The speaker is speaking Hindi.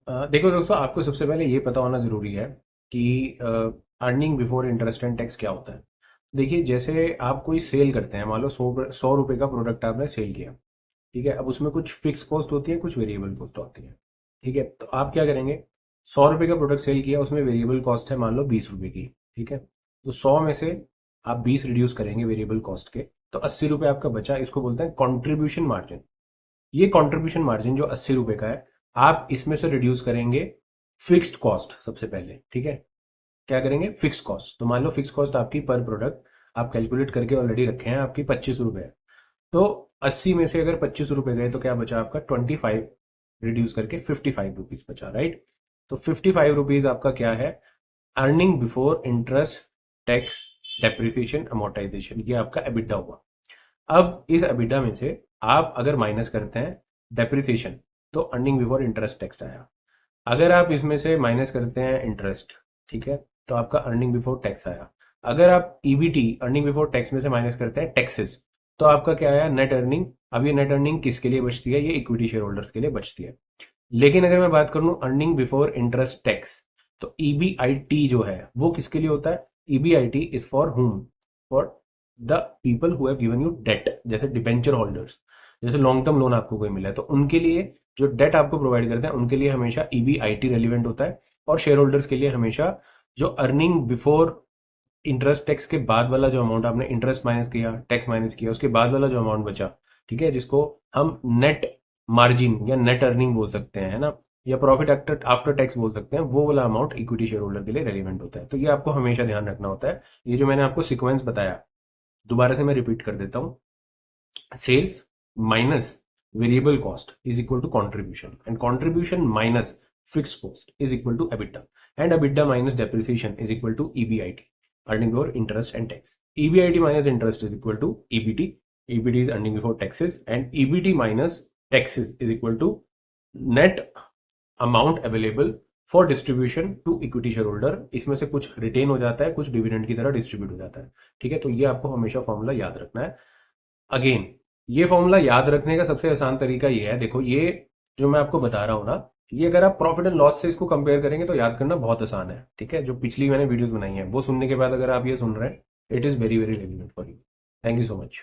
देखो दोस्तों, आपको सबसे पहले ये पता होना ज़रूरी है कि earning before interest and tax क्या होता है। देखिए, जैसे आप कोई सेल करते हैं, मान लो 100 रुपये का प्रोडक्ट आपने सेल किया। ठीक है, अब उसमें कुछ फिक्स कॉस्ट होती है, कुछ वेरिएबल कॉस्ट होती है। ठीक है, तो आप क्या करेंगे? 100 रुपये का प्रोडक्ट सेल किया, उसमें वेरिएबल कॉस्ट है मान लो 20 रुपये की। ठीक है, तो 100 में से आप 20 रिड्यूस करेंगे वेरिएबल कॉस्ट के, तो 80 रुपये आपका बचा। इसको बोलते हैं कॉन्ट्रीब्यूशन मार्जिन। ये कंट्रीब्यूशन मार्जिन जो 80 रुपए का है, आप इसमें से रिड्यूस करेंगे फिक्स्ड कॉस्ट सबसे पहले। ठीक है, क्या करेंगे? Fixed cost. तो मान लो फिक्स कॉस्ट आपकी पर प्रोडक्ट आप कैलकुलेट करके ऑलरेडी रखे हैं, आपकी 25 रुपए है। तो 80 में से अगर 25 रुपए गए तो क्या बचा आपका? 25 रिड्यूस करके 55 रुपीज बचा, राइट? तो 55 रुपीज आपका क्या है? Earning before interest, tax, depreciation, amortisation. ये आपका एबिटा हुआ। अब इस एबिटा में से आप अगर माइनस करते हैं डेप्रिसिएशन, तो अर्निंग बिफोर इंटरेस्ट टैक्स आया। अगर आप इसमें से माइनस करते हैं इंटरेस्ट, ठीक है, तो आपका अर्निंग बिफोर टैक्स आया। अगर आप ईबीटी, अर्निंग बिफोर टैक्स में से माइनस करते हैं टैक्सेस, तो आपका क्या आया? Net earning. अब ये नेट अर्निंग किसके लिए बचती है? ये इक्विटी शेयर होल्डर्स के लिए बचती है। लेकिन अगर मैं बात करूं अर्निंग बिफोर इंटरेस्ट टैक्स, तो ईबीआईटी जो है वो किसके लिए होता है? EBIT is for whom? For the people who have given you debt, जैसे डिबेंचर होल्डर्स। जैसे लॉन्ग टर्म लोन आपको कोई मिला है, तो उनके लिए जो डेट आपको प्रोवाइड करते हैं उनके लिए हमेशा ईबीआईटी रेलिवेंट होता है। और शेयर होल्डर्स के लिए हमेशा जो अर्निंग बिफोर इंटरेस्ट टैक्स के बाद वाला जो अमाउंट, आपने इंटरेस्ट माइनस किया, टैक्स माइनस किया, उसके बाद वाला जो अमाउंट बचा, ठीक है, जिसको हम नेट मार्जिन या नेट अर्निंग बोल सकते हैं, है ना, या प्रॉफिट आफ्टर आफ्टर टैक्स बोल सकते हैं, वो वाला अमाउंट इक्विटी शेयर होल्डर के लिए रेलिवेंट होता है। तो ये आपको हमेशा ध्यान रखना होता है। ये जो मैंने आपको सीक्वेंस बताया, दोबारा से मैं रिपीट कर देता हूँ। Sales minus variable cost is equal to contribution, and contribution minus fixed cost is equal to EBITDA, and EBITDA minus depreciation is equal to EBIT, earning before interest and tax. EBIT minus interest is equal to EBT. EBT is earning before taxes, and EBT minus taxes is equal to net amount available for distribution to equity shareholder. इसमें से कुछ रिटेन हो जाता है, कुछ डिविडेंड की तरह डिस्ट्रीब्यूट हो जाता है। ठीक है, तो ये आपको हमेशा फॉर्मूला याद रखना है। अगेन, ये फॉर्मूला याद रखने का सबसे आसान तरीका ये है, देखो ये जो मैं आपको बता रहा हूँ ना, ये अगर आप प्रॉफिट एंड लॉस से इसको कंपेयर करेंगे तो याद करना बहुत आसान है। ठीक है, जो पिछली मैंने वीडियोस बनाई है वो सुनने के बाद अगर आप ये सुन रहे हैं, it is very very relevant for you. Thank you so much.